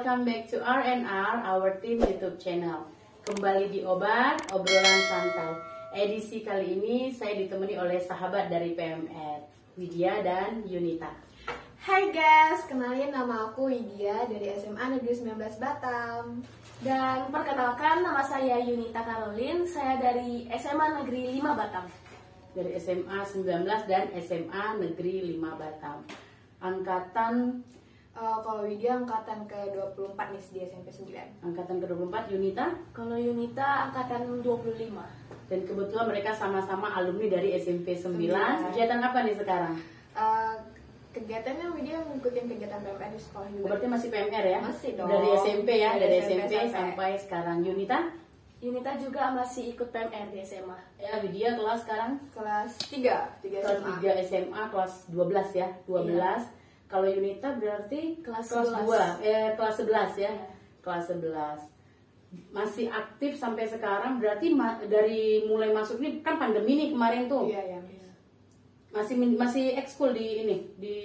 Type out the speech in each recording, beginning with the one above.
welcome back to R&R, our team YouTube channel. Kembali di Obat, obrolan santai. Edisi kali ini saya ditemani oleh sahabat dari PMR, Widya dan Yunita. Hai guys, kenalin nama aku Widya dari SMA Negeri 19 Batam. Dan perkenalkan, nama saya Yunita Caroline, saya dari SMA Negeri 5 Batam. Dari SMA 19 dan SMA Negeri 5 Batam. Angkatan Kalau Widya angkatan ke-24 nih di SMP 9. Angkatan ke-24, Yunita. Kalau Yunita angkatan 25. Dan kebetulan mereka sama-sama alumni dari SMP 9. Iya. Kegiatan apa nih sekarang? Kegiatannya Widya ngikutin kegiatan PMR di sekolah juga. Berarti masih PMR ya? Masih dong. Dari SMP ya, dari SMP sampai sampai sekarang. Yunita? Yunita juga masih ikut PMR di SMA. Ya, Widya kelas sekarang? Kelas 3 Kelas SMA. 3 SMA, kelas 12 ya, 12. Iya. Kalau Yunita berarti Kelas 2, 11. kelas 11 ya. Iya. Kelas 11. Masih aktif sampai sekarang, berarti dari mulai masuk ini kan pandemi nih kemarin tuh. Iya, ya, Miss. Masih ekskul di ini di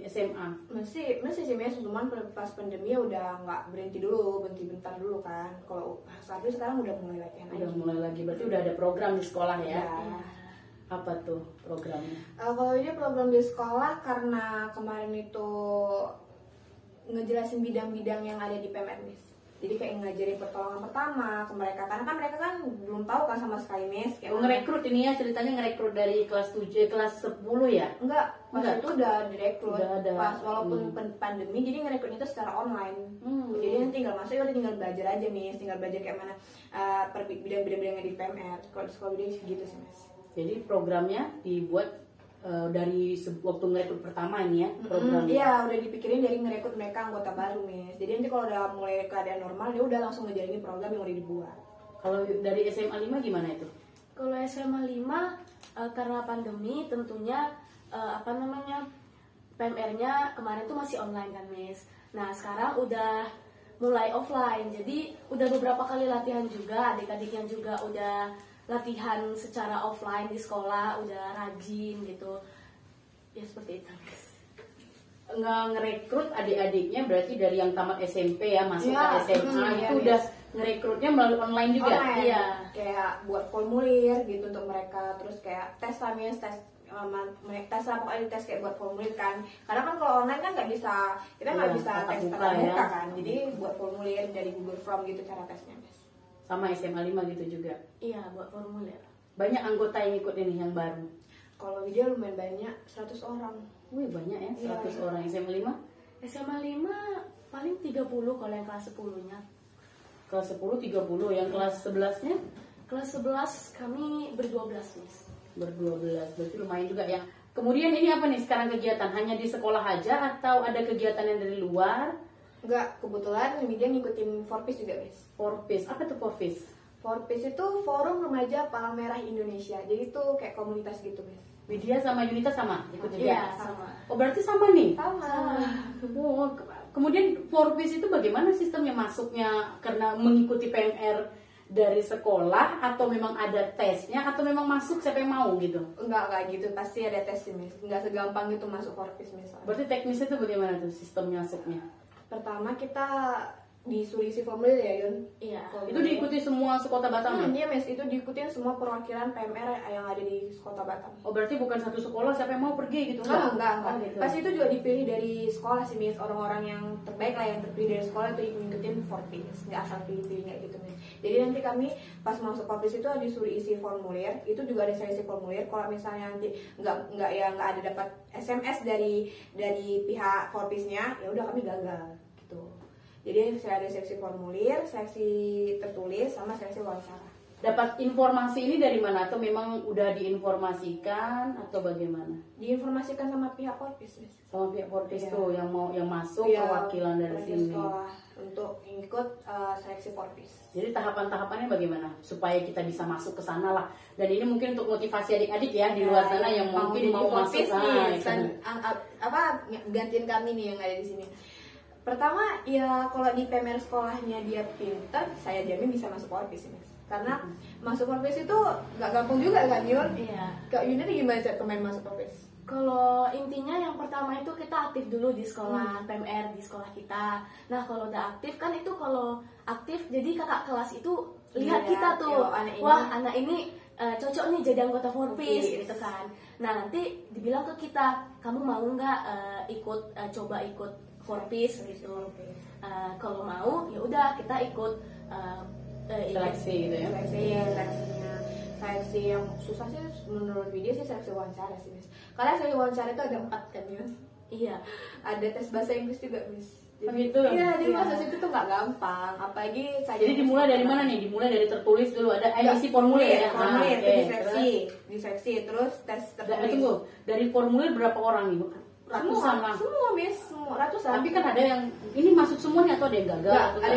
SMA. Masih sih Miss, cuman pas pandemi ya udah nggak berhenti bentar dulu kan. Kalau saat itu sekarang udah mulai latihan Udah lagi. mulai lagi, berarti udah ada program di sekolah ya. Iya. Apa tuh programnya? Kalau ini program di sekolah karena kemarin itu ngejelasin bidang-bidang yang ada di PMR, Miss. Jadi kayak ngajarin pertolongan pertama ke mereka, karena kan mereka kan belum tahu kan sama sekali, Miss. Kayak Ngerekrut ini ya, ceritanya ngerekrut dari kelas 7, kelas 10 ya? Enggak, pas Enggak. itu udah direkrut. Udah ada. Pas walaupun pandemi, jadi ngerekrutnya itu secara online. Jadi nanti tinggal masuk, ya udah tinggal belajar aja, Miss. Tinggal belajar kayak mana bidang-bidang yang di PMR. Kalau di sekolah bidang gitu sih, Miss. Jadi programnya dibuat dari waktu ngerekrut pertama ini ya, programnya. Iya, udah dipikirin dari ngerekrut mereka anggota baru, Miss. Jadi nanti kalau udah mulai keadaan normal, dia udah langsung ngejalanin program yang udah dibuat. Kalau dari SMA 5 gimana itu? Kalau SMA 5 karena pandemi tentunya PMR-nya kemarin tuh masih online kan, Miss. Nah, sekarang udah mulai offline. Jadi udah beberapa kali latihan juga, adik-adiknya juga udah latihan secara offline di sekolah, udah rajin gitu. Ya seperti itu, Miss. Ngerekrut adik-adiknya berarti dari yang tamat SMP ya, masuk Iya, ke SMA iya, itu Miss. udah ngerekrutnya melalui online juga? Online. Iya. Kayak buat formulir gitu untuk mereka, terus kayak tes lah, Miss, tes lah, pokoknya tes kayak buat formulir kan. Karena kan kalau online kan nggak bisa, kita nggak Iya, bisa tatap tes muka tatap muka ya. kan. Jadi buat formulir dari Google Form gitu cara tesnya, Miss. Sama SMA 5 gitu juga. Iya, buat formulir. Banyak anggota yang ikut ini yang baru. Kalau Widya lumayan banyak, 100 orang. Wih, banyak ya, 100 Iya. orang. SMA 5? SMA 5 paling 30 kalau yang kelas 10-nya. Kelas 10 30, yang kelas 11-nya Kelas 11 kami ber-12, Miss. ber-12, berarti lumayan juga ya. Kemudian ini apa nih sekarang kegiatan? Hanya di sekolah aja atau ada kegiatan yang dari luar? Enggak, kebetulan Widya ngikutin Forpis juga, Miss. Forpis, apa tuh Forpis? Forpis itu Forum Remaja Palang Merah Indonesia. Jadi itu kayak komunitas gitu, Miss. Widya sama Yunita sama ikut juga? Iya, sama. Oh, berarti sama nih? Sama. Oh, kemudian Forpis itu bagaimana sistemnya masuknya? Karena mengikuti PMR dari sekolah atau memang ada tesnya atau memang masuk siapa yang mau gitu? Enggak gitu, pasti ada tes sih, Miss. Enggak segampang itu masuk Forpis, Miss. Berarti teknisnya itu bagaimana tuh sistemnya masuknya? Pertama kita disuruh isi formulir ya, Yun. Iya. Itu diikuti semua sekota Batam ya? Iya, Miss. Itu diikutin semua perwakilan PMR yang ada di Kota Batam. Oh, berarti bukan satu sekolah siapa yang mau pergi gitu? Enggak. Oh, gitu. Pas itu juga dipilih dari sekolah sih, Miss. Orang-orang yang terbaik lah yang terpilih dari sekolah itu ngikutin Forpis. Nggak asal pilih-pilih kayak gitu, Miss. Jadi nanti kami pas masuk Forpis itu disuruh isi formulir. Itu juga ada seleksi formulir. Kalau misalnya nanti nggak ada dapat SMS dari pihak Forpisnya, ya udah kami gagal gitu. Jadi saya ada seleksi formulir, seleksi tertulis, sama seleksi wawancara. Dapat informasi ini dari mana? Atau memang udah diinformasikan atau bagaimana? Diinformasikan sama pihak Forpis, Miss. Sama pihak Forpis Iya. tuh yang masuk Iya, perwakilan dari perwakilan sini. sekolah untuk ikut seleksi Forpis. Jadi tahapan-tahapannya bagaimana supaya kita bisa masuk ke sana lah. Dan ini mungkin untuk motivasi adik-adik ya di luar sana yang mungkin jadi mau masuk. Forpis nih, Itu. gantiin kami nih yang ada di sini. Pertama ya kalau di PMR sekolahnya dia pinter, saya jamin bisa masuk Forpis, Miss. Karena masuk Forpis itu nggak gampang juga kan, Yun? Iya. Kak Yun itu gimana cara kemarin masuk Forpis? Kalau intinya yang pertama itu kita aktif dulu di sekolah PMR, di sekolah kita. Nah kalau udah aktif kan itu, kalau aktif jadi kakak kelas itu lihat kita tuh, wah anak ini cocok nih jadi anggota Forpis gitu kan. Nah nanti dibilang ke kita, kamu mau nggak coba ikut Forpis gitu. Kalau mau ya udah kita ikut seleksi gitu ya. Seleksi yang susah sih menurut video sih seleksi wawancara sih Miss. Karena seleksi wawancara itu ada 4 kan ya. Iya. Ada tes bahasa Inggris juga Miss. Gitu. Iya, jadi proses itu tuh nggak gampang. Apalagi saya. Jadi dimulai dari mana nih? Dimulai dari tertulis dulu, ada isi formulir ya. Formulir Oke, diseleksi, terus tes tertulis. Tunggu, dari formulir berapa orang nih? Ratusan lah. Semua Miss, semua ratusan. Tapi kan ada yang ini masuk semuanya atau ada yang gagal? Nggak, ada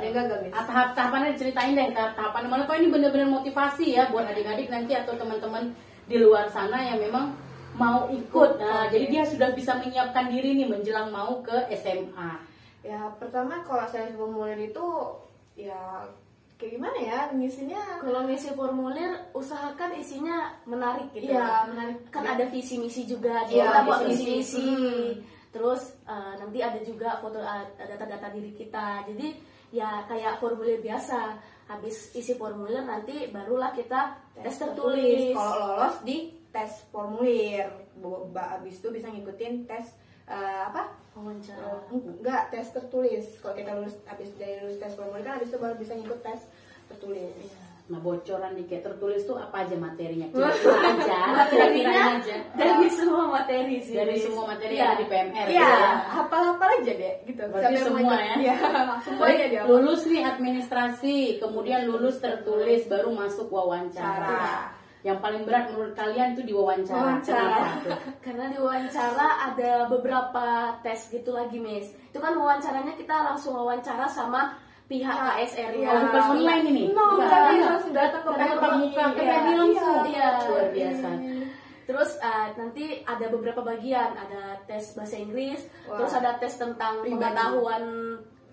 yang gagal Miss. Tahapannya diceritain deh, tahapan mana? Kok ini benar-benar motivasi ya buat adik-adik nanti atau teman-teman di luar sana yang memang mau ikut. Nah, jadi dia sudah bisa menyiapkan diri nih menjelang mau ke SMA. Ya, pertama kalau saya formulir itu ya kayak gimana ya ngisinya? Kalau ngisi formulir usahakan isinya menarik gitu. Iya, menarik. Kan ada visi misi juga, Iya, kita buat visi visi misi. misi. Terus nanti ada juga foto data-data diri kita. Jadi ya kayak formulir biasa. Habis isi formulir nanti barulah kita tes tertulis. Kalau lolos di tes formulir, habis itu bisa ngikutin tes Wawancara. Enggak, tes tertulis. Kalau kita lulus habis dari lulus tes formulir kan habis itu baru bisa ngikut tes tertulis. Nah, bocoran nih kayak tertulis tuh apa aja materinya? Kira-kira aja, Materinya aja. dari semua materi sih. Dari semua materi yang ada di PMR. Iya, gitu ya. hafal-hafal aja deh gitu. Berarti semua ya? Iya, semuanya dia. Lulus nih administrasi, kemudian lulus tertulis, baru masuk wawancara. Yang paling berat menurut kalian itu di wawancara. Kenapa tuh? Karena di wawancara ada beberapa tes gitu lagi, Miss. Itu kan wawancaranya kita langsung wawancara sama pihak KSRI. Oh, bukan online ini? No, Bukan. tapi langsung datang ke Tatap muka, ke Iya, PMI langsung. iya. Luar biasa. Terus nanti ada beberapa bagian, ada tes bahasa Inggris, Wah. terus ada tes tentang Pribadi. pengetahuan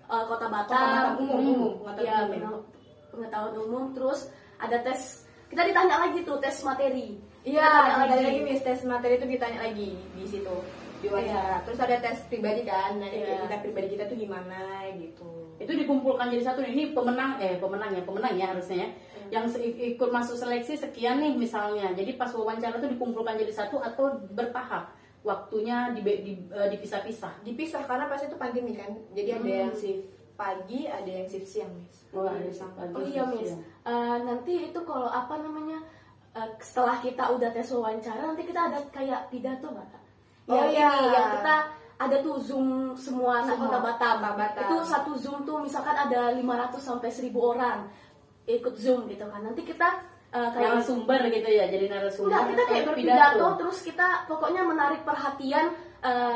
Kota Batam, umum, ya, umum. pengetahuan umum, terus ada tes, kita ditanya lagi tuh tes materi. Iya, Kita tanya ada lagi Miss, tes materi itu ditanya lagi di situ di wawancara. Terus ada tes pribadi kan, nah kita pribadi kita tuh gimana gitu. Itu dikumpulkan jadi satu. Ini pemenang ya harusnya ya. Yang ikut masuk seleksi sekian nih misalnya. Jadi pas wawancara tuh dikumpulkan jadi satu atau bertahap. Waktunya dipisah-pisah. Dipisah karena pas itu pandemi kan. Jadi ada yang shift pagi, ada yang shift siang, Miss. Oh, ada shift pagi. Oh iya, Miss. Nanti itu kalau setelah kita udah tes wawancara, nanti kita ada kayak pidato nggak, Kak? Oh iya. Yang kita ada tuh Zoom semua anak Kota Batam. Itu satu Zoom tuh misalkan ada 500 sampai 1000 orang ikut Zoom gitu kan. Nanti kita kayak narasumber gitu ya, jadi narasumber. Enggak, kita kayak berpidato terus kita pokoknya menarik perhatian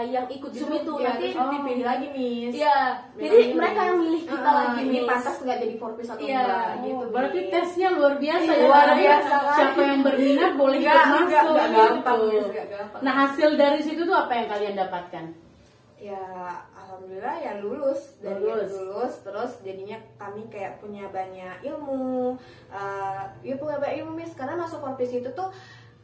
yang ikut Zoom itu ya, nanti dipilih lagi, Miss. Iya, jadi mereka yang milih kita lagi, ini Miss. pantas nggak jadi Forpis atau Iya. enggak gitu. Berarti tesnya luar biasa ya. Luar biasa kan. Siapa yang berminat boleh ikut masuk. Enggak gampang, gitu. Miss, enggak gampang. Nah, hasil dari situ tuh apa yang kalian dapatkan? Ya alhamdulillah ya lulus terus jadinya kami kayak punya banyak ilmu punya banyak ilmu, Miss, karena masuk Forpis itu tuh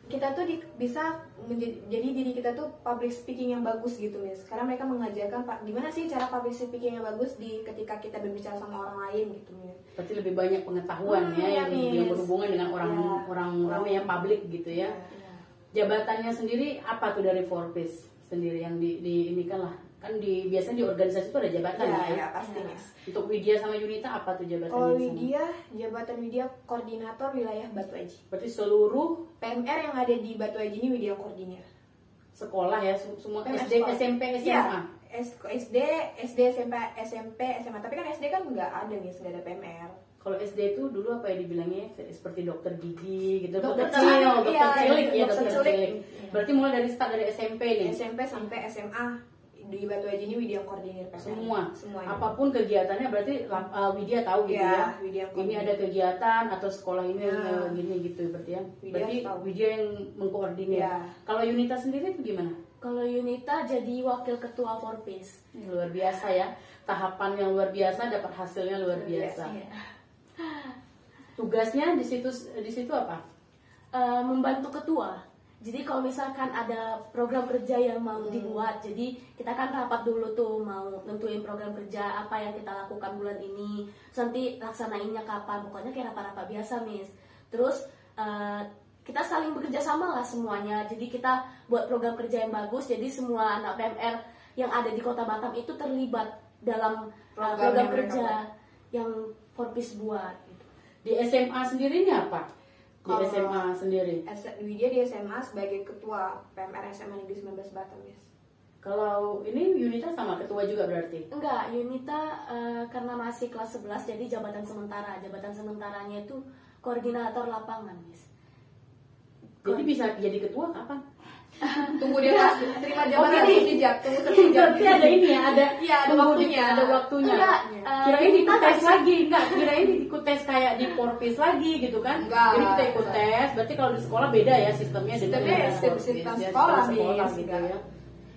kita tuh bisa jadi diri kita tuh public speaking yang bagus gitu, Miss, karena mereka mengajarkan gimana sih cara public speaking yang bagus ketika kita berbicara sama orang lain gitu, Miss. Berarti lebih banyak pengetahuan ya yang berhubungan dengan orang ramai yang publik gitu ya. Jabatannya sendiri apa tuh dari Forpis sendiri yang di ini kan biasanya di organisasi itu ada jabatan ya pasti, Miss. Untuk Widya sama Yunita apa tuh jabatannya? Kalau jabatan Widya koordinator wilayah Batu Aji. Berarti seluruh PMR yang ada di Batu Aji ini Widya koordinir. Sekolah ya, semua PMR SD, sekolah. SMP, SMA. Ya, SD, SMP, SMA. Tapi kan SD kan nggak ada, Miss, nggak ada PMR. Kalau SD itu dulu apa ya dibilangnya seperti dokter gigi gitu, Dokter cilik. Cilik. Berarti mulai dari SMP nih. SMP sampai SMA di Batu Aji ini Widya koordinir PMR. Semuanya. Apapun kegiatannya berarti Widya tahu gitu ya. Ini ada kegiatan atau sekolah ini gini gitu berarti ya. Berarti Widya yang mengkoordinir. Kalau Yunita sendiri itu gimana? Kalau Yunita jadi wakil ketua Forpis. Luar biasa ya. Tahapan yang luar biasa, dapat hasilnya luar biasa. Tugasnya di situ apa? Membantu ketua. Jadi kalau misalkan ada program kerja yang mau dibuat, jadi kita kan rapat dulu tuh mau nentuin program kerja apa yang kita lakukan bulan ini. Terus nanti laksanainnya kapan, pokoknya kayak rapat-rapat biasa, Miss. Terus kita saling bekerja sama lah semuanya. Jadi kita buat program kerja yang bagus. Jadi semua anak PMR yang ada di Kota Batam itu terlibat dalam program kerja yang Forpis buat. Gitu. Di SMA sendirinya apa? Di Kalau SMA sendiri. Widya di SMA sebagai ketua PMR SMA Negeri 19 Batam, Miss. Kalau ini Yunita sama ketua juga berarti? Enggak, Yunita karena masih kelas 11 jadi jabatan sementara. Jabatan sementaranya itu koordinator lapangan, Miss. Jadi bisa jadi ketua kapan? Tunggu dia terima jabatan sejak tunggu Berarti ada ini ya, ada Iya, ada tunggu waktunya. dikit, ada waktunya. Enggak, Kirain ikut kita tes nggak- lagi, enggak? Kirain ikut tes kayak di Forpis lagi gitu kan? Enggak. Jadi kita ikut tes, berarti kalau di sekolah beda ya sistemnya dengan Sistemnya Forpis, sistem ya, sekolah, sekolah Miss. gitu ya.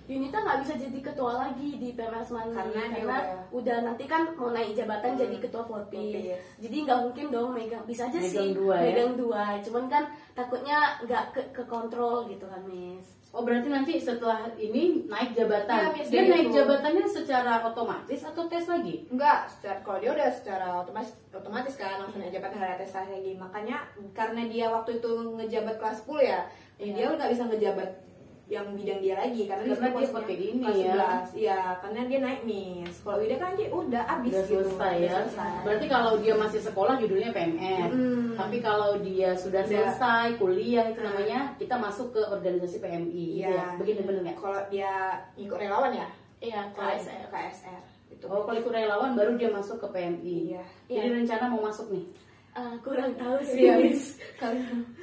Yunita nggak bisa jadi ketua lagi di PMR Semanggi Karena dia karena udah nanti kan mau naik jabatan jadi ketua Forpis. Forpis. Jadi nggak mungkin dong megang, bisa aja Megang sih dua ya? megang dua. Cuman kan takutnya nggak ke kontrol gitu kan, Miss. Oh berarti nanti setelah ini naik jabatan. Iya, Miss, Dia gitu. naik jabatannya secara otomatis atau tes lagi? Enggak, kalau dia udah secara otomatis kan langsung naik jabatan, nggak ada tes lagi. Makanya karena dia waktu itu ngejabat kelas 10 ya, dia nggak bisa ngejabat yang bidang dia lagi karena Karena dia posisinya pakai ini kelas ya. 11. Iya, karena dia naik, Miss. Kalau Widya kan dia udah abis Udah gitu. selesai Udah ya. selesai. Berarti kalau dia masih sekolah judulnya PMR. Tapi kalau dia sudah selesai kuliah itu namanya kita masuk ke organisasi PMI. Gitu Iya. ya? Begini bener nggak? Kalau dia ikut relawan ya, Iya, KSR. KSR gitu. Oh kalau ikut relawan baru dia masuk ke PMI. Iya. Jadi rencana mau masuk nih. Kurang tahu sih, Iya, Miss.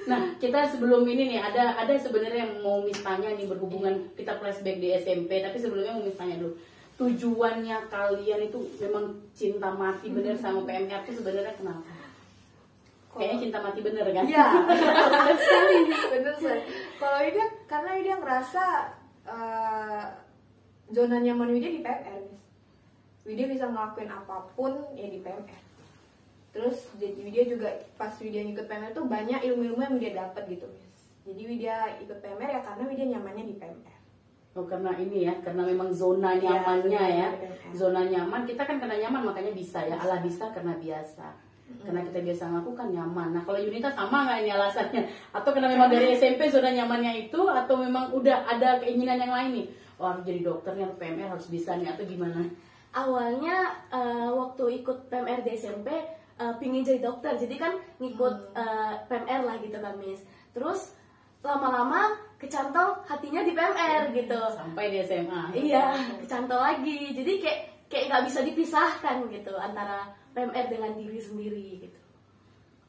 Nah kita sebelum ini nih ada sebenarnya yang mau Miss tanya nih berhubungan kita flashback di SMP. Tapi sebelumnya mau Miss tanya dulu. Tujuannya kalian itu memang cinta mati bener sama PMR itu sebenarnya kenapa? Kayaknya cinta mati bener kan? Iya, benar sekali, benar sekali. Kalau Widya, karena Widya ngerasa zona nyaman Widya di PMR, Miss. Widya bisa ngelakuin apapun ya di PMR. Terus jadi Widya juga pas Widya ikut PMR tuh banyak ilmu-ilmu yang Widya dapat gitu, Miss. Jadi Widya ikut PMR ya karena Widya nyamannya di PMR. Oh karena ini ya, karena memang zona nyamannya ya, zona zona nyaman kita kan karena nyaman makanya bisa ya, ala bisa karena biasa, karena kita biasa melakukan nyaman. Nah kalau Yunita sama nggak ini alasannya? Atau karena memang dari SMP zona nyamannya itu, atau memang udah ada keinginan yang lain nih? Oh harus jadi dokter nih, PMR harus bisa nih, atau gimana? Awalnya waktu ikut PMR di SMP pingin jadi dokter, jadi kan ngikut PMR lah gitu kan, Miss. Terus lama-lama kecantol hatinya di PMR gitu. Sampai di SMA. Iya, kecantol lagi. Jadi kayak nggak bisa dipisahkan gitu antara PMR dengan diri sendiri gitu.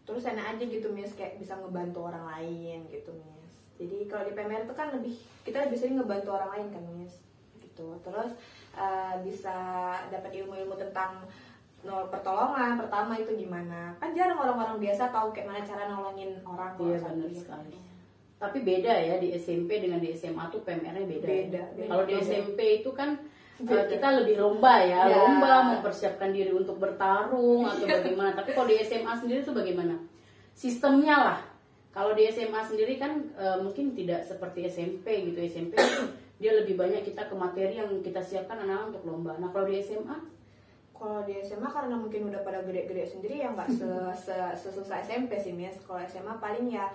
Terus enak aja gitu, Miss, kayak bisa ngebantu orang lain gitu, Miss. Jadi kalau di PMR itu kan kita lebih sering ngebantu orang lain kan, Miss. Gitu. Terus bisa dapat ilmu-ilmu tentang pertolongan pertama itu gimana. Kan jarang orang-orang biasa tahu kayak mana cara nolongin orang. Iya kalau benar sakit. sekali. Tapi beda ya di SMP dengan di SMA tuh PMR-nya beda. Beda. Kalau di SMP itu kan kita lebih lomba ya, Ya. lomba mempersiapkan diri untuk bertarung atau bagaimana. Tapi kalau di SMA sendiri tuh bagaimana? Sistemnya lah. Kalau di SMA sendiri kan mungkin tidak seperti SMP gitu. SMP itu dia lebih banyak kita ke materi yang kita siapkan anak-anak untuk lomba. Nah kalau di SMA Kalau di SMA karena mungkin udah pada gede-gede sendiri ya nggak sesusah SMP sih, Miss. Kalau SMA paling ya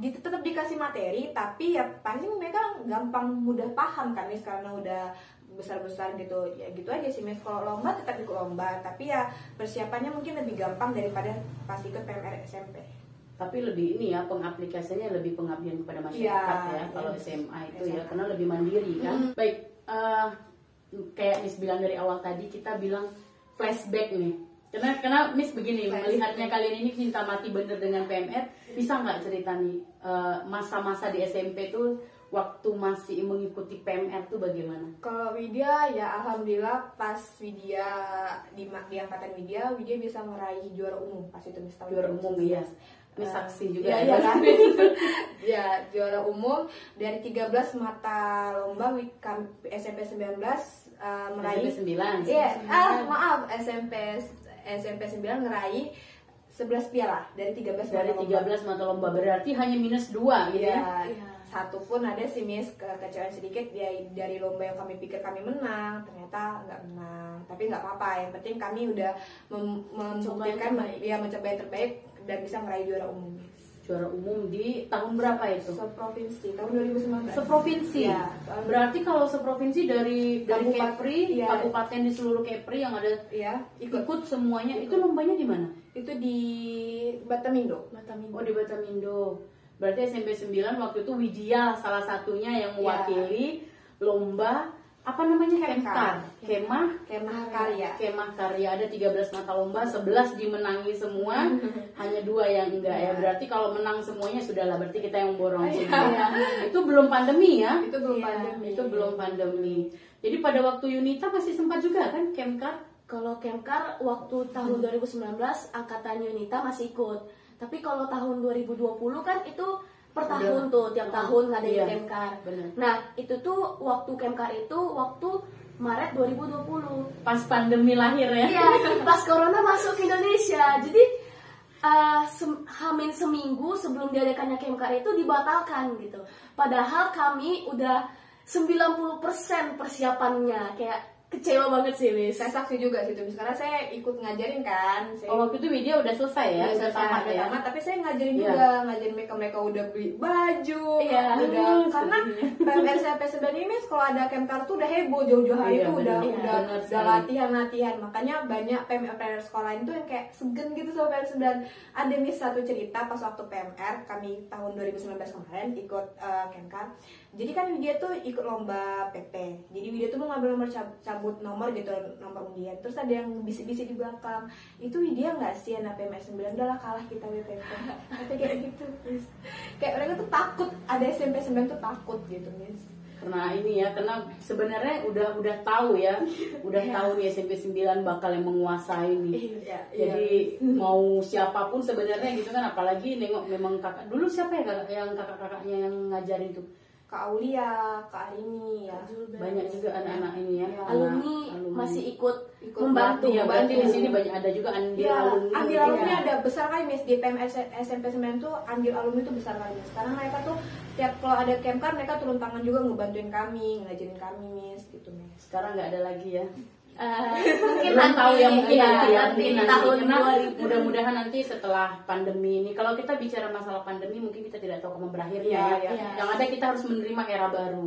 tetap dikasih materi tapi ya paling mereka gampang mudah paham kan, Miss, karena udah besar-besar gitu. Ya gitu aja sih, Miss. Kalau lomba tetap ikut lomba tapi ya persiapannya mungkin lebih gampang daripada pas ikut PMR SMP. tapi lebih ini ya, pengaplikasiannya lebih pengabdian kepada masyarakat ya, kalau SMA itu ya, karena lebih mandiri kan. Baik, kayak Miss bilang dari awal tadi, kita bilang flashback nih, karena Miss begini, melihatnya kalian ini cinta mati bener dengan PMR, bisa nggak cerita nih masa-masa di SMP tuh waktu masih mengikuti PMR tuh bagaimana? Kalau Widya ya alhamdulillah pas Widya di angkatan Widya bisa meraih juara umum pas itu, Miss. Juara umum ya. Ini saksi juga ya, ya. kan? Ya, juara umum dari 13 mata lomba SMP 19 meraih SMP 9. Iya, maaf, SMP 9 ngeraih 11 piala dari 13 Dari mata lomba. 13 mata lomba berarti hanya minus 2 gitu ya. Iya. Satu pun ada sih Miss kekecewaan sedikit dari lomba yang kami pikir kami menang, ternyata nggak menang. Tapi nggak apa-apa, yang penting kami udah membuktikan mencoba yang terbaik dan bisa meraih juara umum. Juara umum di tahun berapa itu? Seprovinsi tahun 2019. Seprovinsi. Ya, Berarti kalau seprovinsi dari Kepri, Iya. kabupaten di seluruh Kepri yang ada ya ikut semuanya, itu lombanya di mana? itu di Batamindo. Batamindo. Oh, di Batamindo. Berarti SMP 9 waktu itu Widya salah satunya yang mewakili lomba apa namanya? Kemkar. Kemah Karya. Kemah Karya ada 13 mata lomba, 11 dimenangi semua, hanya 2 yang enggak ya. Berarti kalau menang semuanya sudahlah, berarti kita yang borong semua. Itu belum pandemi ya? Itu belum Iya, pandemi. Itu belum pandemi. Jadi pada waktu Yunita masih sempat juga kan Kemkar? Kalau Kemkar waktu tahun 2019 angkatan Yunita masih ikut. Tapi kalau tahun 2020 kan itu per tahun tuh, tiap tahun ngadain Iya, Kemkar. bener. Nah, itu tuh waktu Kemkar itu waktu Maret 2020. Pas pandemi lahir ya? Iya, pas corona masuk ke Indonesia. Jadi hamin seminggu sebelum diadakannya Kemkar itu dibatalkan gitu. Padahal kami udah 90% persiapannya, kayak kecewa banget sih, Miss. Saya saksi juga sih itu, karena saya ikut ngajarin kan. Saya Oh, waktu itu Widya udah selesai ya? udah Udah tamat ya? tamat, tapi saya ngajarin Iya. juga, ngajarin mereka udah beli baju, Iya. udah karena PMR SMP 9 ini kalau ada Kemkar tuh udah heboh jauh-jauh hari Iya, tuh bener. udah Iya, bener udah sekali. latihan, makanya banyak PMR sekolah itu yang kayak segen gitu sama PMR 9. Ada nih satu cerita pas waktu PMR kami tahun 2019 kemarin ikut Kemkar. Jadi kan Widya tuh ikut lomba PP. Jadi Widya tuh mau ngambil nomor cabut nomor gitu, nomor undian. Terus ada yang bisik-bisik di belakang. Itu Widya nggak sih anak PMS 9 udahlah kalah kita WPP. Tapi kayak gitu, Miss. Kayak mereka tuh takut, ada SMP 9 tuh takut gitu, Miss. Karena ini ya, karena sebenarnya udah tahu ya, udah tahu nih SMP 9 bakal yang menguasai nih. Iya, Jadi mau siapapun sebenarnya gitu kan, apalagi nengok memang kakak dulu siapa ya kakak yang kakak-kakaknya yang ngajarin tuh. Kak Aulia, Kak Arini ya. Banyak juga anak-anak ini ya. Iya. Alumni masih ikut membantu. Iya, berarti di sini banyak ada juga andil Iya, alumni. andil gitu alumni ya. ada besar kali Miss di PMS SMP 9 tuh andil alumni tuh besar kali Miss. Karena mereka tuh setiap kalau ada Kemkar mereka turun tangan juga ngebantuin kami, ngajarin kami Miss gitu Miss. Sekarang nggak ada lagi ya. Mungkin Belum tahu ya, mungkin iya, nanti ya, nanti mungkin di nanti. tahun Karena 2000. mudah-mudahan nanti setelah pandemi ini, kalau kita bicara masalah pandemi mungkin kita tidak tahu kapan berakhirnya Iya, ya. iya. Yang ada kita harus menerima era baru.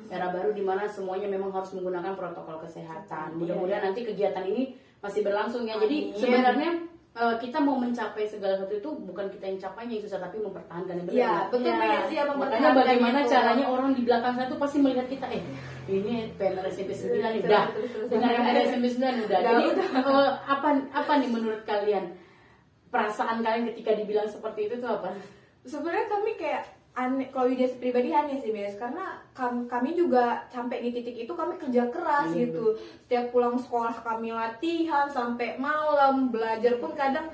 Era baru di mana semuanya memang harus menggunakan protokol kesehatan. Mudah-mudahan nanti kegiatan ini masih berlangsung ya. Jadi Amin. sebenarnya kita mau mencapai segala sesuatu itu bukan kita yang capainya yang susah, tapi mempertahankan yang benar. Iya, ya? betul Iya. Miss. Iya, Makanya mempertahankan bagaimana itu. caranya orang di belakang saya tuh pasti melihat kita, ini PMR SMP 9 nih, udah. Dengan PMR SMP 9 udah. Jadi apa nih menurut kalian? Perasaan kalian ketika dibilang seperti itu tuh apa? Sebenarnya kami kayak aneh, kalau dia pribadi aneh sih Miss, karena kami juga sampai di titik itu kami kerja keras gitu. Setiap pulang sekolah kami latihan sampai malam, belajar pun kadang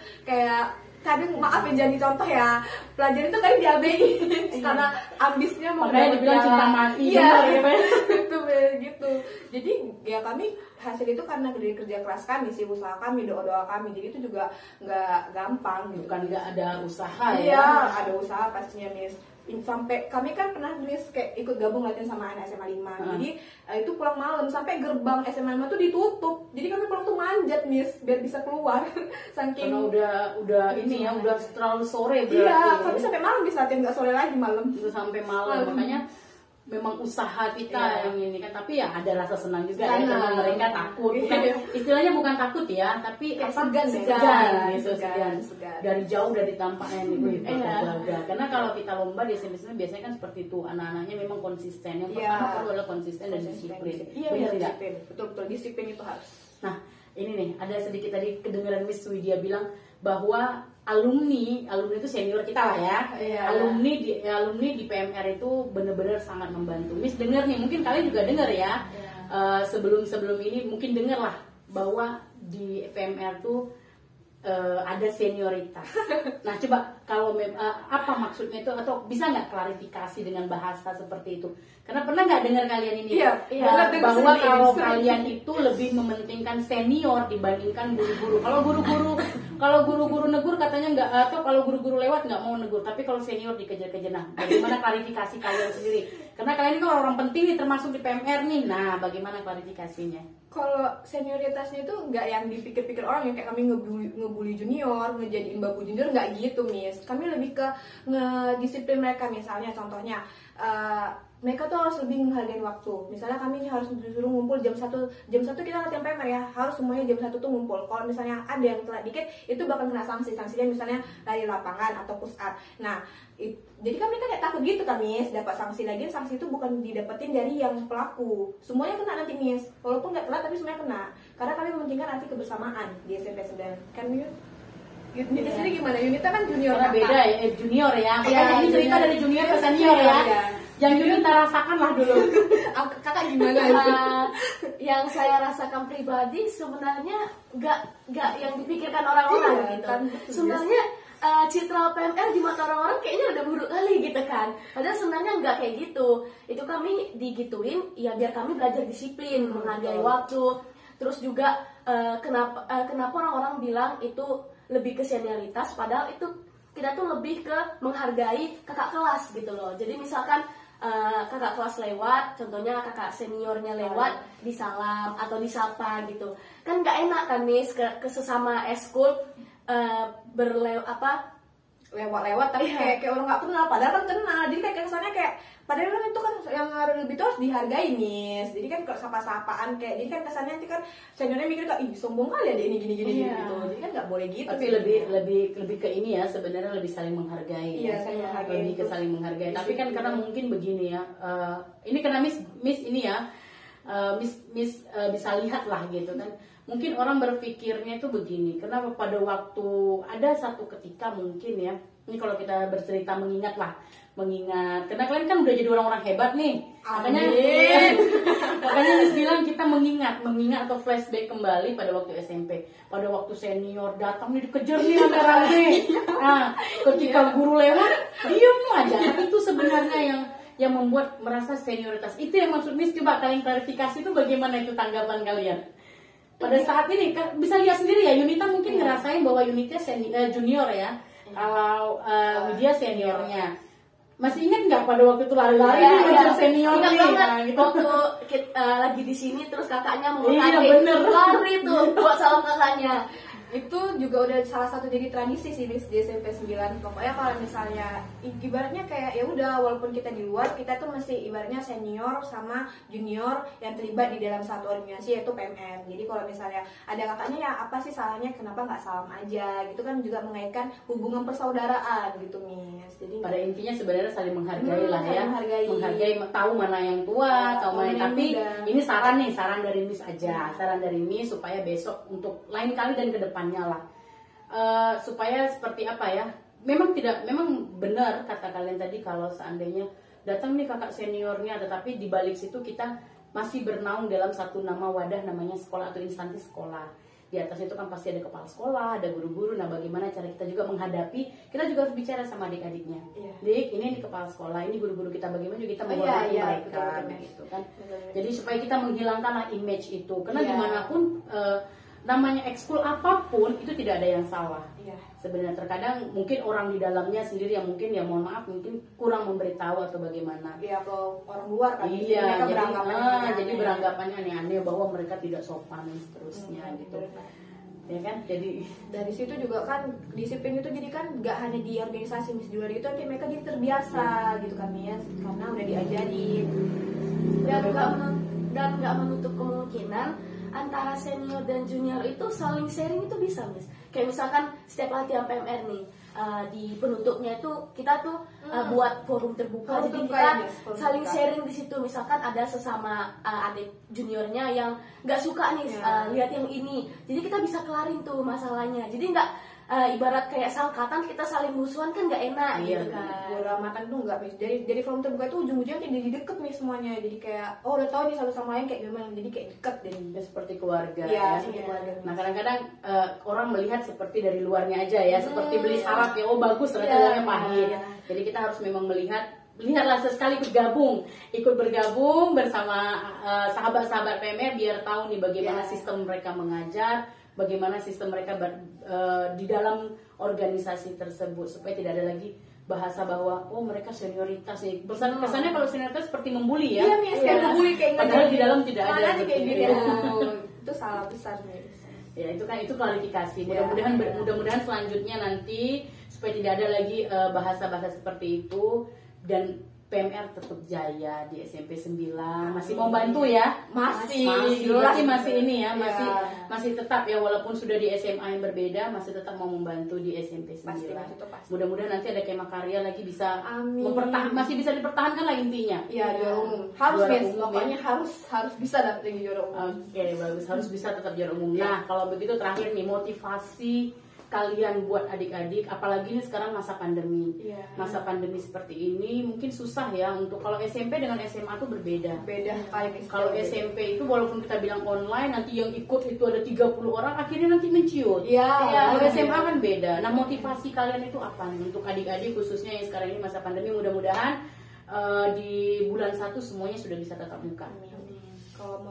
maaf ya jadi contoh ya, pelajar itu kan diabaiin karena ambisnya mau Makanya dapat dibilang cinta piala. mati, Iya, bener ya, Pak? gitu. Jadi ya kami hasil itu karena dari kerja keras kami sih, usaha kami, doa kami. Jadi itu juga nggak gampang gitu. Bukan nggak ada usaha Iya, ya. ada usaha pastinya Miss. Sampai kami kan pernah Miss kayak ikut gabung latihan sama anak SMA 5. Jadi itu pulang malam sampai gerbang SMA 5 tuh ditutup. Jadi kami pulang tuh manjat Miss biar bisa keluar. Saking Karena udah ini ya, udah terlalu sore berarti. iya, ya. kami sampai malam bisa latihan, nggak sore lagi malam. Udah sampai malam. Makanya memang usaha kita Iya. yang ini kan, tapi ya ada rasa senang juga ya, Senang. karena mereka takut. Bukan, istilahnya bukan takut ya, tapi Kayak apa, segan, gitu, segan. dari jauh dari tampaknya nih, wih, Iya. bangga. Karena kalau kita lomba di SMP biasanya kan seperti itu, anak-anaknya memang konsisten. Yang Iya. pertama perlu adalah konsisten dan disiplin. Iya, Benar tidak? disiplin. Betul, disiplin itu harus. Nah, ini nih ada sedikit tadi kedengaran Miss Widya bilang bahwa alumni itu senior kita lah ya. Iya. Alumni di PMR itu benar-benar sangat membantu. Miss dengar nih, mungkin kalian juga dengar ya. Sebelum ini mungkin dengar lah bahwa di PMR tuh ada senioritas. Nah, coba kalau apa maksudnya itu, atau bisa nggak klarifikasi dengan bahasa seperti itu? Karena pernah nggak dengar kalian ini? Iya, bahwa sering, kalau sering. kalian itu lebih mementingkan senior dibandingkan guru-guru. Kalau guru-guru negur katanya nggak, atau kalau guru-guru lewat nggak mau negur, tapi kalau senior dikejar-kejar. Nah, bagaimana klarifikasi kalian sendiri? Karena kalian ini kan orang penting nih, termasuk di PMR nih. Nah, bagaimana klarifikasinya? Kalau senioritasnya itu nggak yang dipikir-pikir orang yang kayak kami ngebully junior, ngejadiin babu junior, nggak gitu, Miss. Kami lebih ke ngedisiplin mereka. Misalnya contohnya mereka tuh harus lebih menghargai waktu. Misalnya kami ini harus disuruh ngumpul jam 1 kita latihan PMR ya, harus semuanya jam 1 tuh ngumpul. Kalau misalnya ada yang telat dikit, itu bakal kena sanksinya misalnya lari lapangan atau push up. Nah, jadi kan mereka kayak takut gitu kan, Miss, dapat sanksi lagi. Sanksi itu bukan didapetin dari yang pelaku, semuanya kena nanti, Miss. Walaupun nggak telat tapi semuanya kena, karena kami mementingkan arti kebersamaan di SMP 9 kan, Miss. Yunita sendiri gimana? Yunita kan junior, karena beda ya, junior ya. Iya, Ini cerita dari junior ke senior ya. Iya. Yang Yunita rasakan lah dulu. Kakak gimana? Yang saya rasakan pribadi sebenarnya nggak yang dipikirkan orang-orang Iya, gitu. kan, Sebenarnya citra PMR di mata orang-orang kayaknya udah buruk kali gitu kan. Padahal sebenarnya nggak kayak gitu. Itu kami digituin ya biar kami belajar disiplin, menghargai waktu. Terus juga kenapa orang-orang bilang itu lebih ke senioritas, padahal itu kita tuh lebih ke menghargai kakak kelas gitu loh. Jadi misalkan kakak kelas lewat, contohnya kakak seniornya lewat, disalam atau disapa gitu. Kan nggak enak kan, Miss, ke sesama eskul lewat tapi kayak orang nggak kenal, padahal kan kenal. Jadi kayak kesannya kayak padahal kan itu kan yang lebih itu harus dihargai, Miss. Jadi kan kalau sapa-sapaan kayak, jadi kan kesannya nanti kan seniornya mikir kayak ih sombong kali ya dia ini gini gitu. Jadi kan nggak boleh gitu. Tapi lebih ke ini ya, sebenarnya lebih saling menghargai. Iya, ya. saling menghargai. Lebih ke saling menghargai. Tapi kan karena mungkin begini ya, ini karena Miss ini ya, Miss bisa lihat lah gitu kan. Mungkin orang berpikirnya itu begini, kenapa pada waktu ada satu ketika mungkin ya, ini kalau kita bercerita mengingat, karena kalian kan udah jadi orang-orang hebat nih, makanya Miss bilang kita mengingat atau flashback kembali pada waktu SMP, pada waktu senior datang nih dikejar nih rame-rame. Nah, ketika guru lewat diem aja. Nah, itu sebenarnya yang membuat merasa senioritas. Itu yang maksud Miss. Coba kalian klarifikasi itu bagaimana itu tanggapan kalian pada saat ini. Kan bisa lihat sendiri ya, Yunita mungkin ngerasain bahwa Yunita junior ya, kalau Widya seniornya. Masih ingat nggak pada waktu itu lari-lari ya, senior ingat nih? banget Nah, gitu. waktu kita, lagi di sini terus kakaknya mau Iya, lari, bener. lari tuh buat salam kakaknya. Itu juga udah salah satu jadi tradisi sih, Miss, di SMP 9. Pokoknya kalau misalnya ibaratnya kayak ya udah, walaupun kita di luar, kita tuh masih ibaratnya senior sama junior yang terlibat di dalam satu organisasi yaitu PMR. Jadi kalau misalnya ada kakaknya ya apa sih salahnya, kenapa nggak salam aja gitu kan, juga mengaitkan hubungan persaudaraan gitu, Miss. Jadi Pada intinya sebenarnya saling menghargai lah ya, saling menghargai. tahu mana yang tua, tahu mana yang, tapi ini saran dari Miss aja, saran dari Miss supaya besok untuk lain kali dan kedepannya lah, supaya seperti apa ya, memang benar kata kalian tadi, kalau seandainya datang nih kakak seniornya, tetapi di balik situ kita masih bernaung dalam satu nama wadah namanya sekolah atau instansi sekolah. Di atasnya itu kan pasti ada kepala sekolah, ada guru-guru. Nah, bagaimana cara kita juga menghadapi, kita juga harus bicara sama adik-adiknya. Dik, ini di kepala sekolah, ini guru-guru kita, bagaimana juga kita menghormati mereka, gitu kan. Jadi supaya kita menghilangkan image itu, karena dimanapun namanya ekskul apapun itu tidak ada yang salah. Sebenarnya terkadang mungkin orang di dalamnya sendiri yang mungkin ya mohon maaf mungkin kurang memberitahu atau bagaimana. Iya, kalau orang luar kan Iya, mereka jadi beranggapannya aneh-aneh bahwa mereka tidak sopan dan seterusnya gitu. Ya kan, jadi dari situ juga kan disiplin itu jadi kan nggak hanya di organisasi, Miss, di luar itu nanti mereka jadi terbiasa gitu kan, Miss, karena udah diajarin. Dan nggak menutup kemungkinan antara senior dan junior itu saling sharing itu bisa, Miss. Kayak misalkan setiap latihan PMR nih, di penutupnya itu kita tuh buat forum terbuka, jadi kita saling sharing di situ. Misalkan ada sesama adik juniornya yang nggak suka nih lihat yang ini, jadi kita bisa kelarin tuh masalahnya. Jadi nggak ibarat kayak sangkatan kita saling musuhan kan nggak enak Iya, gitu kan. Bola amatan tuh enggak Miss. Dari form terbuka itu ujung-ujungnya kayak jadi deket nih semuanya. Jadi kayak oh udah tahu nih satu sama lain kayak gimana. Jadi kayak deket jadi. Ya, seperti keluarga Iya, ya. seperti keluarga. Nah kadang-kadang orang melihat seperti dari luarnya aja ya, seperti beli salad ya, oh bagus ternyata Iya. uangnya pahit. Jadi kita harus memang lihatlah sesekali ikut bergabung bersama sahabat-sahabat PMR biar tahu nih bagaimana Iya. sistem mereka mengajar, bagaimana sistem mereka di dalam organisasi tersebut supaya tidak ada lagi bahasa bahwa oh mereka senioritas nih. Kesannya kalau senioritas seperti membuli ya. Iya Miss, kayak ngebully kayak Padahal di dalam tidak ada Mana nih kayak seperti gitu. itu. Itu salah besar Miss. Ya itu klarifikasi. Ya. Mudah-mudahan selanjutnya nanti supaya tidak ada lagi bahasa-bahasa seperti itu dan PMR tetap jaya di SMP 9. Masih mau bantu ya? Masih. Berarti masih ini ya, Iya. masih tetap ya walaupun sudah di SMA yang berbeda masih tetap mau membantu di SMP 9. Pasti, itu pasti. Mudah-mudahan nanti ada kema karya lagi bisa Amin. masih bisa dipertahankan lah intinya. Iya, juara umum. Harus Juara Miss, umum, pokoknya harus bisa dapetin juara umum. Oke, bagus. Harus bisa tetap juara umum. Ya. Nah, kalau begitu terakhir nih motivasi kalian buat adik-adik, apalagi ini sekarang masa pandemi. Iya. Masa pandemi seperti ini mungkin susah ya untuk kalau SMP dengan SMA tuh berbeda. Beda kali Miss. Kalau SMP itu walaupun kita bilang online nanti yang ikut itu ada 30 orang akhirnya nanti menciut. Iya. Kalau SMA kan beda. Nah, motivasi kalian itu apa nih untuk adik-adik khususnya yang sekarang ini masa pandemi mudah-mudahan di bulan 1 semuanya sudah bisa tatap muka. Kalau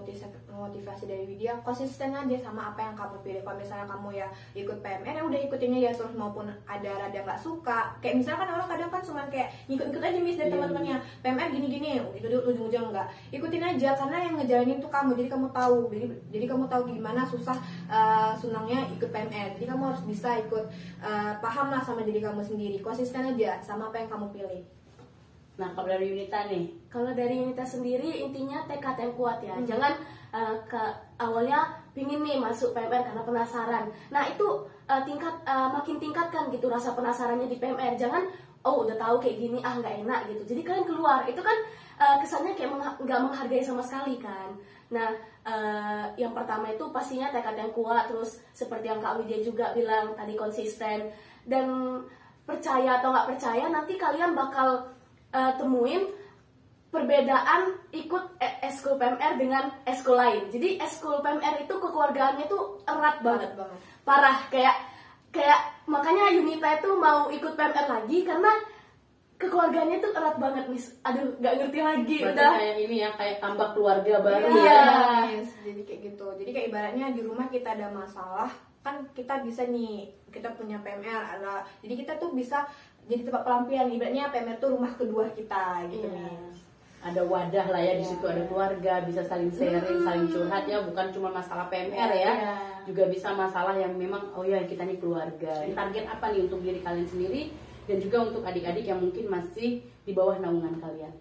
motivasi dari Widya konsisten aja sama apa yang kamu pilih. Kalau misalnya kamu ya ikut PMR ya udah ikutinnya ya terus, maupun ada rada nggak suka kayak misalkan orang kadang kan cuma kayak ngikut-ngikut aja Miss dari teman-temannya PMR gini-gini itu ujung-ujung enggak ikutin aja karena yang ngejalanin tuh kamu, jadi kamu tahu jadi kamu tahu gimana susah senangnya ikut PMR, jadi kamu harus bisa ikut paham lah sama diri kamu sendiri, konsisten aja sama apa yang kamu pilih. Nah, kalau dari Yunita nih, Kalau dari Yunita sendiri intinya tekad yang kuat ya. Jangan ke awalnya pingin nih masuk PMR karena penasaran. Nah itu makin tingkatkan gitu rasa penasarannya di PMR. Jangan oh udah tahu kayak gini nggak enak gitu. Jadi kalian keluar itu kan kesannya kayak nggak menghargai sama sekali kan. Nah yang pertama itu pastinya tekad yang kuat. Terus seperti yang Kak Widya juga bilang tadi konsisten dan percaya atau nggak percaya nanti kalian bakal temuin perbedaan ikut eskul PMR dengan eskul lain. Jadi eskul PMR itu kekeluargaannya tuh erat banget. Parah kayak makanya Yunita itu mau ikut PMR lagi karena kekeluargaannya tuh erat banget Miss. Aduh nggak ngerti lagi. berarti Udah kayak ini ya, kayak tambah keluarga baru Iya. ya. Yes, jadi kayak gitu. Jadi kayak ibaratnya di rumah kita ada masalah, kan kita bisa nih, kita punya PMR ada. Jadi kita tuh bisa jadi tempat pelampian. Ibaratnya PMR tuh rumah kedua kita gitu Iya. nih. Ada wadah lah ya, di Iya. situ ada keluarga, bisa saling sharing, saling curhat ya, bukan cuma masalah PMR ya. Iya. Juga bisa masalah yang memang oh ya kita nih keluarga. Target apa nih untuk diri kalian sendiri dan juga untuk adik-adik yang mungkin masih di bawah naungan kalian?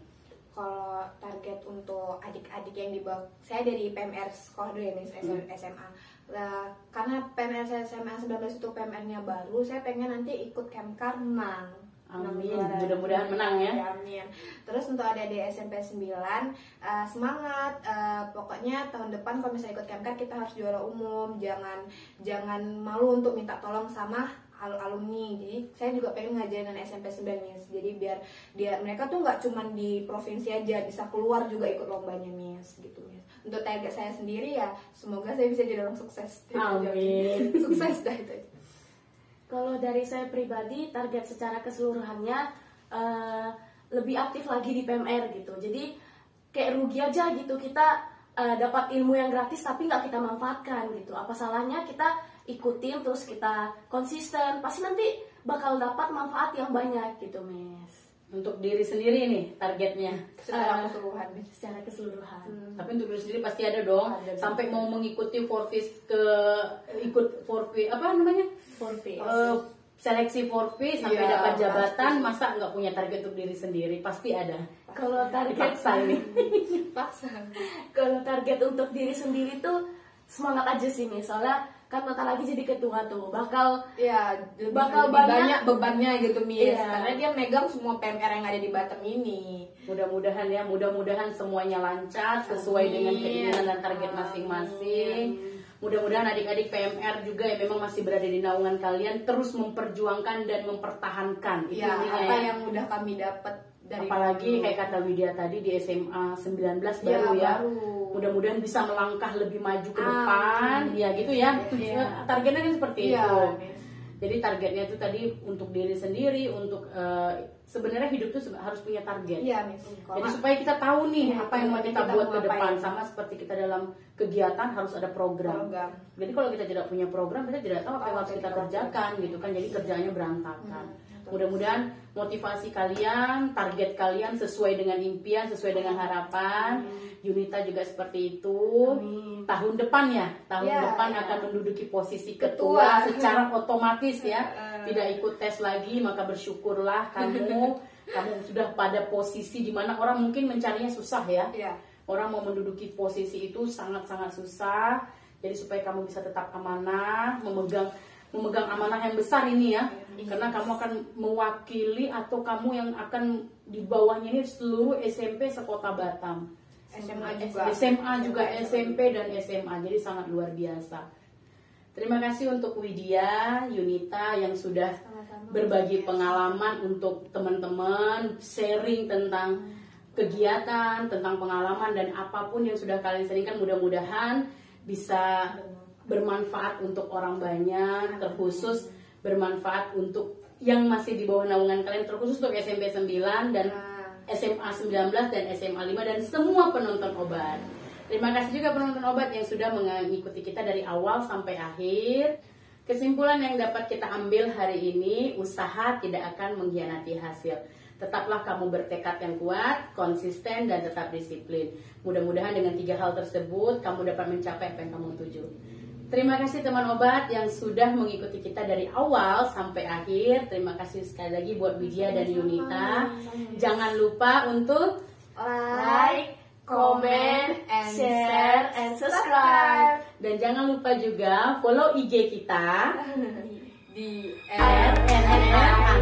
Kalau target untuk adik-adik yang di bawah, saya dari PMR sekolah dulu ya Miss, SMA. Nah, karena PMR saya SMA 19 itu PMR-nya baru, saya pengen nanti ikut Kemkar menang. Amin. Juara. Mudah-mudahan menang ya. Amin. Terus untuk adik-adik SMP 9 semangat. Pokoknya tahun depan kalau misalnya ikut Kemkar kita harus juara umum. Jangan malu untuk minta tolong sama alumni. Jadi saya juga pengen ngajarin anak SMP 9 Miss. Jadi biar mereka tuh nggak cuma di provinsi aja, bisa keluar juga ikut lombanya Miss gitu Miss. Untuk target saya sendiri ya semoga saya bisa jadi orang sukses. Amin. Sukses dah itu aja. Kalau dari saya pribadi, target secara keseluruhannya lebih aktif lagi di PMR gitu. Jadi kayak rugi aja gitu kita dapat ilmu yang gratis tapi nggak kita manfaatkan gitu. Apa salahnya kita ikutin terus kita konsisten, pasti nanti bakal dapat manfaat yang banyak gitu, Miss. Untuk diri sendiri nih targetnya. Secara keseluruhan Miss. Secara keseluruhan. Tapi untuk diri sendiri pasti ada dong. Ada. Sampai mau mengikuti ikut forfeit apa namanya? Forfeit. Seleksi forfeit sampai Iya, dapat jabatan, pasti. masa nggak punya target untuk diri sendiri? Pasti ada. Kalau target Dipaksa ini. Pasang. Kalau target untuk diri sendiri tuh semangat aja sih Miss. Soalnya kan bentar lagi jadi ketua tuh bakal Ya, Bakal lebih banyak. banyak bebannya gitu Miss. Iya. Karena dia megang semua PMR yang ada di Batam ini. Mudah-mudahan ya, mudah-mudahan semuanya lancar sesuai dengan keinginan dan target masing-masing. Mudah-mudahan adik-adik PMR juga yang memang masih berada di naungan kalian terus memperjuangkan dan mempertahankan itu Ya, intinya apa ya. yang udah kami dapat dari Apalagi kayak kata Widya tadi di SMA 19 baru ya. baru. Mudah-mudahan bisa melangkah lebih maju ke depan. Ya gitu ya. Targetnya kan seperti Iya, itu. Miss. Jadi targetnya itu tadi untuk diri sendiri, untuk sebenarnya hidup itu harus punya target. Iya, Miss. Jadi supaya kita tahu nih Iya, apa yang mau kita kita buat mau ke depan. ngapain. Sama seperti kita dalam kegiatan harus ada program. Jadi kalau kita tidak punya program, kita tidak tahu apa yang harus kita kerjakan gitu kan. Jadi kerjanya berantakan. Mudah-mudahan motivasi kalian, target kalian sesuai dengan impian, sesuai dengan harapan. Yunita juga seperti itu. Tahun depan ya, tahun Ya, depan ya. akan menduduki posisi Ketua. ketua secara otomatis ya. Tidak ikut tes lagi, maka bersyukurlah kamu sudah pada posisi di mana orang mungkin mencarinya susah ya. Iya. Orang mau menduduki posisi itu sangat-sangat susah. Jadi supaya kamu bisa tetap amanah, memegang amanah yang besar ini ya. Karena kamu akan mewakili atau kamu yang akan di bawahnya ini seluruh SMP sekota Batam. SMA juga SMP dan SMA. Jadi sangat luar biasa. Terima kasih untuk Widya, Yunita yang sudah berbagi pengalaman untuk teman-teman, sharing tentang kegiatan, tentang pengalaman dan apapun yang sudah kalian sharingkan, mudah-mudahan bisa bermanfaat untuk orang banyak, terkhusus bermanfaat untuk yang masih di bawah naungan kalian, terkhusus untuk SMP 9 dan SMA 19 dan SMA 5 dan semua penonton obat. Terima kasih juga penonton obat yang sudah mengikuti kita dari awal sampai akhir. Kesimpulan yang dapat kita ambil hari ini, usaha tidak akan mengkhianati hasil. Tetaplah kamu bertekad yang kuat, konsisten, dan tetap disiplin. Mudah-mudahan dengan 3 hal tersebut, kamu dapat mencapai apa yang kamu tuju. Terima kasih teman obat yang sudah mengikuti kita dari awal sampai akhir. Terima kasih sekali lagi buat Widya dan Yunita. Jangan lupa untuk Like, comment, share, and subscribe. dan jangan lupa juga follow IG kita di @NNR